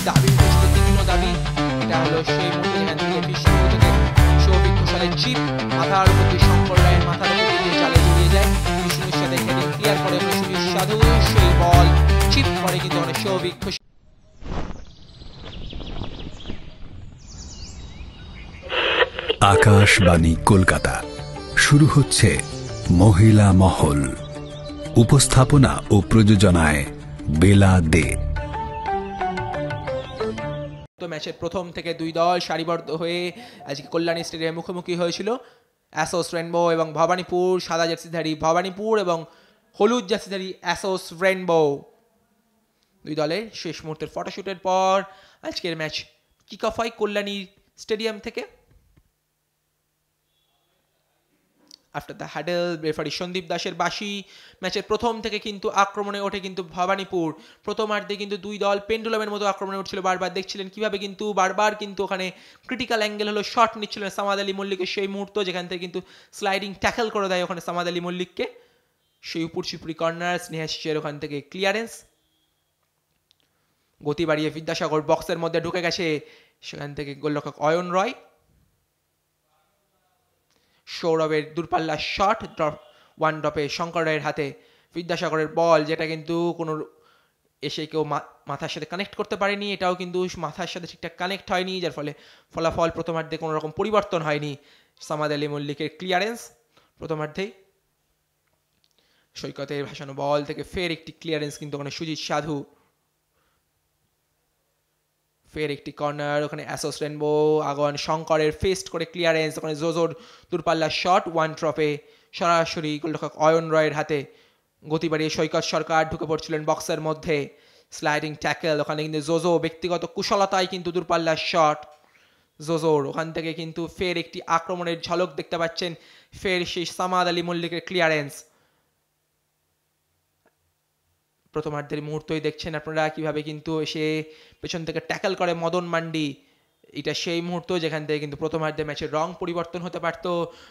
দাবি উঠেছিল, তীক্ষ্ণ দাবি। এটা হলো সেই মুহূর্তে যেখান থেকে বিষ্ণু থেকে সৌভিক ঘোষালের চিপ মাথার উপর দিয়ে শঙ্কর রায়ের মাথার উপর দিয়ে জালে জড়িয়ে যায়। বিষ্ণুর সাথে হেডিং ক্লিয়ার করে সুজিত সাধু, সেই বল চিপ করে কিন্তু সৌভিক ঘোষাল। আকাশবাণী কলকাতা, শুরু হচ্ছে মহিলা মহল। উপস্থাপনা ও প্রযোজনায় বেলা দে। ম্যাচের প্রথম থেকে দুই দল সারিবদ্ধ হয়ে আজকে কল্যাণী স্টেডিয়ামে মুখোমুখি হয়েছিল। অ্যাসোস রেনবো এবং ভবানীপুর, সাদা জার্সিধারী ভবানীপুর এবং হলুদ জার্সিধারী অ্যাসোস রেনবো। দুই দলে শেষ মুহূর্তের ফটোশুটের পর আজকের ম্যাচ কিক অফ হয় কল্যাণী স্টেডিয়াম থেকে। আফটার দ্য হ্যাডেল, রেফারি সন্দীপ দাসের বাঁশি। ম্যাচের প্রথম থেকে কিন্তু আক্রমণে ওঠে কিন্তু ভবানীপুর। প্রথমার্ধে কিন্তু দুই দল পেন্ডুলামের মতো আক্রমণে উঠছিল, বারবার দেখছিলেন কিভাবে কিন্তু বারবার কিন্তু ওখানে ক্রিটিক্যাল অ্যাঙ্গেল হলো শট নিচ্ছিলেন সামাদ আলী মল্লিকের সেই মুহূর্ত, যেখান থেকে কিন্তু স্লাইডিং ট্যাকল করে দেয় ওখানে সামাদ আলী মল্লিককে। সেই উপর চিপুরি কর্নার, স্নেহাশিসের ওখান থেকে ক্লিয়ারেন্স, গতি বাড়িয়ে বিদ্যাসাগর বক্সের মধ্যে ঢুকে গেছে, সেখান থেকে গোলরক্ষক অয়ন রয়। সৌরভের দূরপাল্লার শট, ওয়ান ড্রপে শঙ্কর রায়ের হাতে বিদ্যাসাগরের বল, যেটা কিন্তু কোনো এসে কেউ মাথার সাথে কানেক্ট করতে পারেনি। এটাও কিন্তু মাথার সাথে ঠিকঠাক কানেক্ট হয়নি, যার ফলে ফলাফল প্রথমার্ধে কোনো রকম পরিবর্তন হয়নি। সামাদ আলী মল্লিকের ক্লিয়ারেন্স প্রথমার্ধেই। সৈকতের ভাসানো বল থেকে ফের একটি ক্লিয়ারেন্স কিন্তু ওখানে সুজিত সাধু। ফের একটি কর্নার, ওখানে অ্যাসোস রেনবো আগন শঙ্করের ফেস্ট করে ক্লিয়ারেন্স, ওখানে জোজোর দূরপাল্লার শট, ওয়ান ড্রপে সরাসরি গোলরক্ষক অয়ন রয়ের হাতে। গতি বাড়িয়ে সৈকত সরকার ঢুকে পড়ছিলেন বক্সের মধ্যে, স্লাইডিং ট্যাকেল, ওখানে কিন্তু জোজো ব্যক্তিগত কুশলতায় কিন্তু দূরপাল্লার শট জোজোর। ওখান থেকে কিন্তু ফের একটি আক্রমণের ঝলক দেখতে পাচ্ছেন, ফের সেই সামাদ আলী মল্লিকের ক্লিয়ারেন্স। প্রথমার্ধের মুহূর্তই দেখছেন আপনারা কিভাবে কিন্তু এসে পেছন থেকে ট্যাকল করে মদন মান্ডি। এটা সেই মুহূর্ত যেখান থেকে কিন্তু প্রথমার্ধে ম্যাচের রং পরিবর্তন হতে পারত।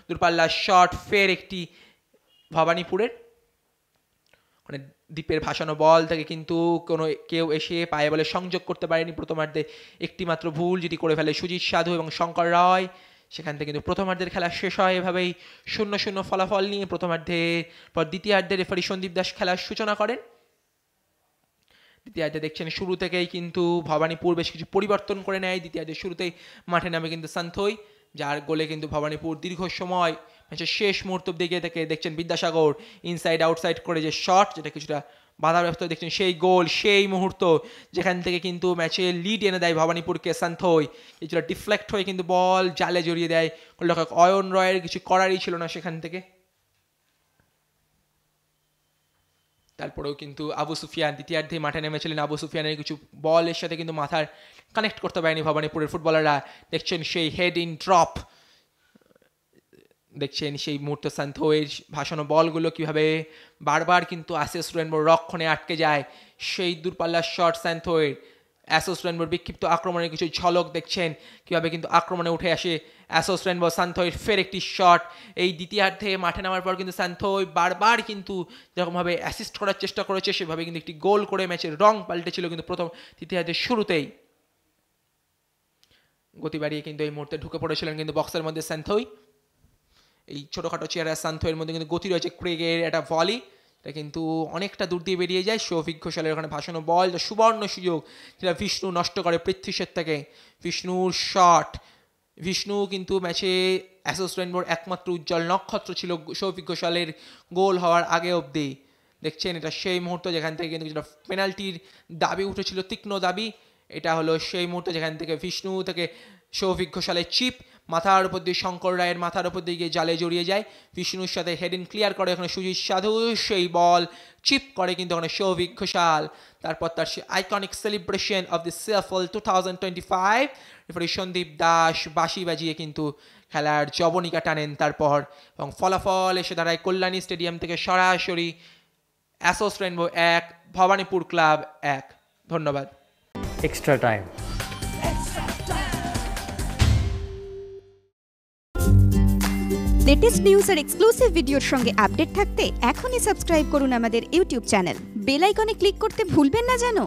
দূরপাল্লার শট, ফের একটি ভবানীপুরের, মানে দ্বীপের ভাসানো বল থেকে কিন্তু কোনো কেউ এসে পায়ে বলে সংযোগ করতে পারেনি প্রথমার্ধে। একটি মাত্র ভুল যেটি করে ফেলে সুজিত সাধু এবং শঙ্কর রায়। সেখান থেকে কিন্তু প্রথমার্ধের খেলা শেষ হয় এভাবেই 0-0 ফলাফল নিয়ে। প্রথমার্ধের পর দ্বিতীয়ার্ধে রেফারি সন্দীপ দাস খেলার সূচনা করেন। দ্বিতীয়ার্ধে দেখছেন শুরু থেকেই কিন্তু ভবানীপুর বেশ কিছু পরিবর্তন করে নেয়। দ্বিতীয়ার্ধের শুরুতেই মাঠে নামে কিন্তু সান্থই, যার গোলে কিন্তু ভবানীপুর দীর্ঘ সময় ম্যাচের শেষ মুহূর্ত দিকে থেকে দেখছেন বিদ্যাসাগর ইনসাইড আউটসাইড করে যে শট, যেটা কিছুটা বাধাপ্রাপ্ত দেখছেন, সেই গোল, সেই মুহূর্ত যেখান থেকে কিন্তু ম্যাচে লিড এনে দেয় ভবানীপুরকে সান্থই। কিছুটা ডিফ্লেক্ট হয়ে কিন্তু বল জালে জড়িয়ে দেয় গোলরক্ষক অয়ন রয়ের, কিছু করারই ছিল না সেখান থেকে। তারপরেও কিন্তু আবু সুফিয়ান দ্বিতীয়ার্ধে মাঠে নেমেছিলেন। আবু সুফিয়ানের কিছু বলের সাথে কিন্তু মাথার কানেক্ট করতে পারেনি ভবানীপুরের ফুটবলাররা। দেখছেন সেই হেড ইন ড্রপ, দেখছেন সেই মুহূর্তে সান্থোয়ের ভাসানো বলগুলো কিভাবে বারবার কিন্তু অ্যাসোস রেনবোর রক্ষণে আটকে যায়। সেই দূরপাল্লার শট সান্থোয়ের, অ্যাসোস রেনবোর বিক্ষিপ্ত আক্রমণের কিছু ঝলক দেখছেন কিভাবে কিন্তু আক্রমণে উঠে আসে অ্যাসোস রেনবো। সান্থোয়ের ফের একটি শট। এই দ্বিতীয়ার্ধে মাঠে নামার পর কিন্তু সান্থোই বারবার কিন্তু যেরকমভাবে অ্যাসিস্ট করার চেষ্টা করেছে সেভাবে কিন্তু একটি গোল করে ম্যাচের রং পাল্টেছিল কিন্তু প্রথম তৃতীয়ার্ধের শুরুতেই। গতি বাড়িয়ে কিন্তু এই মুহূর্তে ঢুকে পড়েছিলেন কিন্তু বক্সের মধ্যে সান্থোই। এই ছোটোখাটো চেহারা সান্থোয়ের মধ্যে কিন্তু গতি রয়েছে। ক্রেগের একটা ভলি, এটা কিন্তু অনেকটা দূর দিয়ে বেরিয়ে যায়। সৌভিক ঘোষালের ওখানে ভাসানো বল, সুবর্ণ সুযোগ যেটা বিষ্ণু নষ্ট করে পৃথ্বীশের থেকে। বিষ্ণুর শট, বিষ্ণু কিন্তু ম্যাচে অ্যাসোস রেনবোর একমাত্র উজ্জ্বল নক্ষত্র ছিল সৌভিক ঘোষালের গোল হওয়ার আগে অবধি। দেখছেন এটা সেই মুহূর্ত যেখান থেকে কিন্তু যেটা পেনাল্টির দাবি উঠেছিল, তীক্ষ্ণ দাবি। এটা হলো সেই মুহূর্ত যেখান থেকে বিষ্ণু থেকে সৌভিক ঘোষালের চিপ মাথার উপর দিয়ে শঙ্কর রায়ের মাথার উপর দিয়ে গিয়ে জালে জড়িয়ে যায়। বিষ্ণুর সাথে হেড ইন ক্লিয়ার করে ওখানে সুজিত সাধু, সেই বল চিপ করে কিন্তু ওখানে সৌভিক ঘোষাল। তারপর তার সেই iconic celebration of the CFL 2025, referee Sandeep Das বাঁশি বাজিয়ে কিন্তু খেলার জবনিকা টানেন তারপর, এবং ফলাফল এসে দাঁড়ায় কল্যাণী স্টেডিয়াম থেকে সরাসরি অ্যাসোস রেনবো 1 ভবানীপুর ক্লাব 1। ধন্যবাদ। Extra time. লেটেস্ট নিউজ আর এক্সক্লুসিভ ভিডিওর সঙ্গে আপডেট থাকতে এখনই সাবস্ক্রাইব করুন আমাদের ইউটিউব চ্যানেল। বেল আইকনে ক্লিক করতে ভুলবেন না যেন।